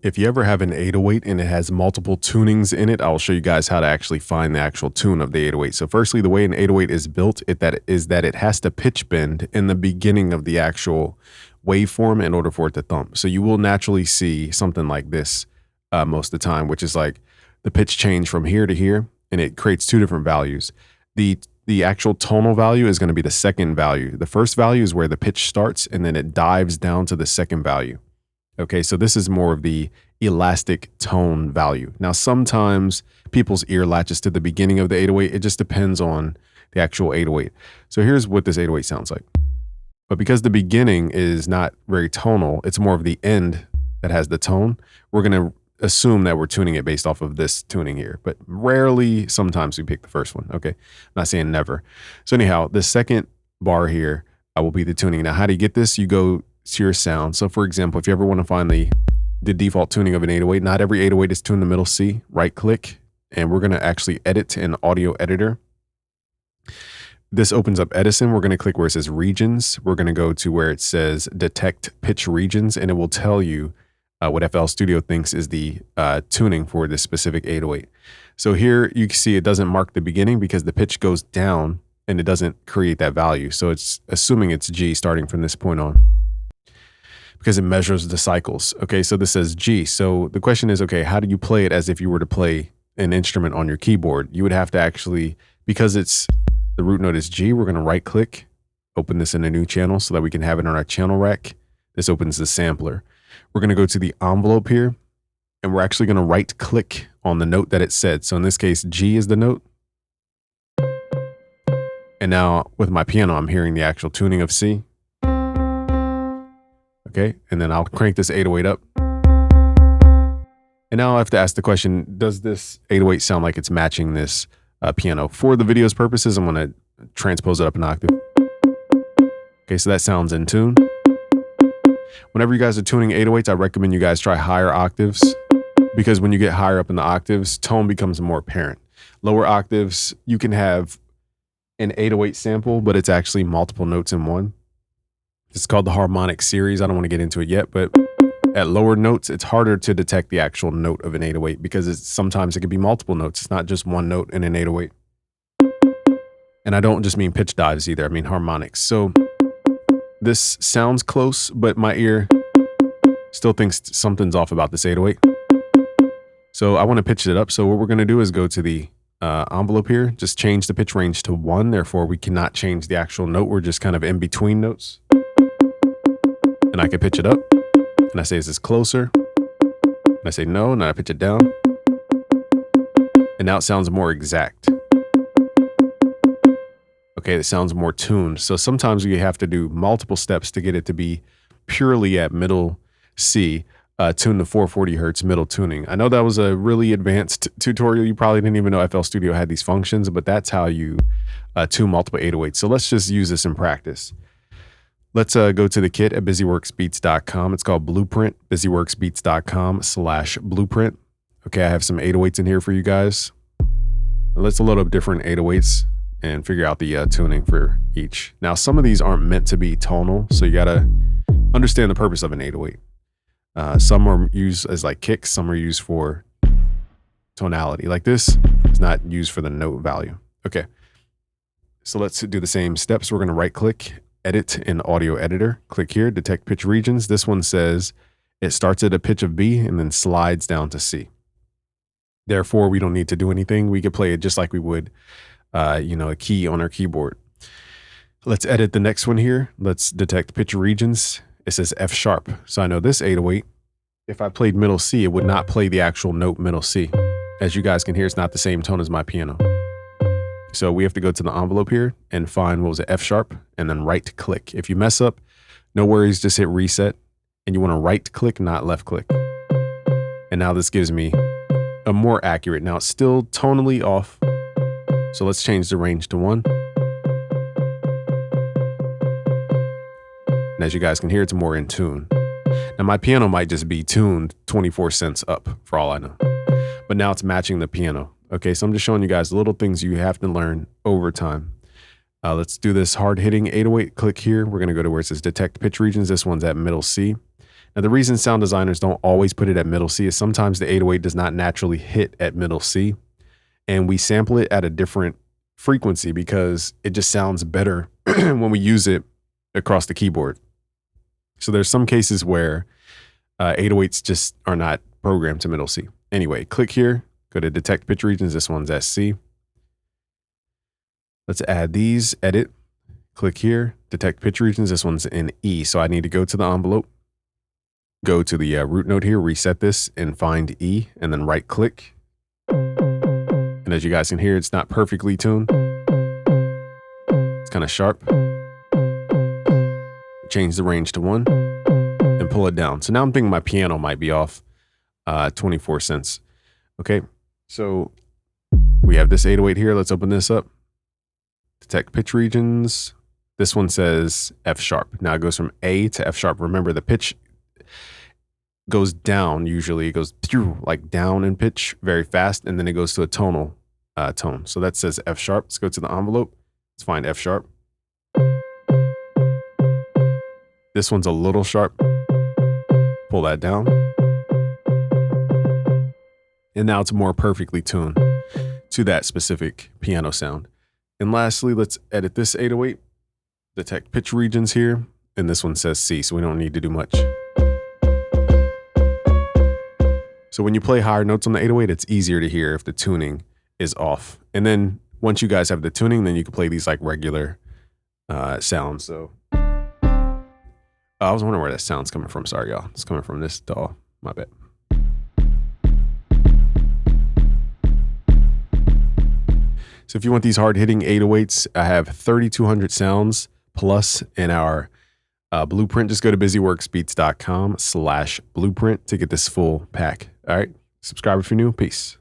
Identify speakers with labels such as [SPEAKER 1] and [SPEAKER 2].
[SPEAKER 1] If you ever have an 808 and it has multiple tunings in it, I'll show you guys how to actually find the actual tune of the 808. So firstly, the way an 808 is built is that it has to pitch bend in the beginning of the actual waveform in order for it to thump. So you will naturally see something like this most of the time, which is like the pitch change from here to here, and it creates two different values. The actual tonal value is going to be the second value. The first value is where the pitch starts, and then it dives down to the second value. Okay, so this is more of the elastic tone value. Now, sometimes people's ear latches to the beginning of the 808. It just depends on the actual 808. So here's what this 808 sounds like. But because the beginning is not very tonal, it's more of the end that has the tone. We're going to assume that we're tuning it based off of this tuning here, but rarely, sometimes we pick the first one. Okay, I'm not saying never. So anyhow, the second bar here will be the tuning. Now, how do you get this? You go to your sound. So for example, if you ever want to find the default tuning of an 808, not every 808 is tuned to middle C. Right click, and we're going to actually edit in audio editor. This opens up Edison. We're going to click where it says regions. We're going to go to where it says detect pitch regions, and it will tell you what FL Studio thinks is the tuning for this specific 808. So here you can see it doesn't mark the beginning because the pitch goes down and it doesn't create that value. So it's assuming it's G starting from this point on, because it measures the cycles. Okay, so this says G. So the question is, okay, how do you play it as if you were to play an instrument on your keyboard? You would have to actually, because the root note is G, we're going to right click, open this in a new channel so that we can have it on our channel rack. This opens the sampler. We're going to go to the envelope here, and we're actually going to right click on the note that it said. So in this case, G is the note. And now with my piano, I'm hearing the actual tuning of C. Okay, and then I'll crank this 808 up. And now I have to ask the question, does this 808 sound like it's matching this piano? For the video's purposes, I'm going to transpose it up an octave. Okay, so that sounds in tune. Whenever you guys are tuning 808s, I recommend you guys try higher octaves, because when you get higher up in the octaves, tone becomes more apparent. Lower octaves, you can have an 808 sample, but it's actually multiple notes in one. It's called the harmonic series. I don't want to get into it yet, but at lower notes, it's harder to detect the actual note of an 808 because sometimes it could be multiple notes. It's not just one note in an 808. And I don't just mean pitch dives either. I mean harmonics. So this sounds close, but my ear still thinks something's off about this 808. So I want to pitch it up. So what we're going to do is go to the envelope here, just change the pitch range to 1. Therefore, we cannot change the actual note. We're just kind of in between notes. And I can pitch it up. And I say, is this closer? And I say no, and I pitch it down. And now it sounds more exact. Okay, it sounds more tuned. So sometimes you have to do multiple steps to get it to be purely at middle C, tuned to 440 hertz middle tuning. I know that was a really advanced tutorial. You probably didn't even know FL Studio had these functions, but that's how you tune multiple 808s. So let's just use this in practice. Let's go to the kit at busyworksbeats.com. It's called Blueprint, busyworksbeats.com/blueprint. Okay, I have some 808s in here for you guys. Let's load up different 808s and figure out the tuning for each. Now, some of these aren't meant to be tonal, so you gotta understand the purpose of an 808. Some are used as like kicks, some are used for tonality. Like this is not used for the note value. Okay, so let's do the same steps. We're gonna right click, edit in audio editor, click here, detect pitch regions. This one says it starts at a pitch of B and then slides down to C. Therefore, we don't need to do anything. We could play it just like we would, a key on our keyboard. Let's edit the next one here. Let's detect pitch regions. It says F sharp. So I know this 808, if I played middle C, it would not play the actual note middle C. As you guys can hear, it's not the same tone as my piano. So we have to go to the envelope here and find, what was it, F sharp, and then right click. If you mess up, no worries, just hit reset. And you want to right click, not left click. And now this gives me a more accurate. Now it's still tonally off. So let's change the range to 1. And as you guys can hear, it's more in tune. Now my piano might just be tuned 24 cents up for all I know. But now it's matching the piano. Okay, so I'm just showing you guys the little things you have to learn over time. Let's do this hard hitting 808. Click here. We're going to go to where it says detect pitch regions. This one's at middle C. Now, the reason sound designers don't always put it at middle C is sometimes the 808 does not naturally hit at middle C, and we sample it at a different frequency because it just sounds better when we use it across the keyboard. So there's some cases where 808s just are not programmed to middle C. Anyway, click here, go to detect pitch regions. This one's SC. Let's add these, edit, click here, detect pitch regions. This one's in E. So I need to go to the envelope, go to the root node here, reset this and find E, and then right click. And as you guys can hear, it's not perfectly tuned. It's kind of sharp. Change the range to 1 and pull it down. So now I'm thinking my piano might be off 24 cents. Okay, so we have this 808 here. Let's open this up. Detect pitch regions. This one says F sharp. Now it goes from A to F sharp. Remember, the pitch goes down. Usually it goes like down in pitch very fast, and then it goes to a tonal tone. So that says F sharp. Let's go to the envelope. Let's find F sharp. This one's a little sharp. Pull that down. And now it's more perfectly tuned to that specific piano sound. And lastly, let's edit this 808. Detect pitch regions here. And this one says C, so we don't need to do much. So when you play higher notes on the 808, it's easier to hear if the tuning is off. And then once you guys have the tuning, then you can play these like regular sounds. So I was wondering where that sound's coming from. Sorry, y'all. It's coming from this DAW. My bad. So if you want these hard-hitting 808s, I have 3,200 sounds plus in our blueprint. Just go to busyworksbeats.com/blueprint to get this full pack. All right. Subscribe if you're new. Peace.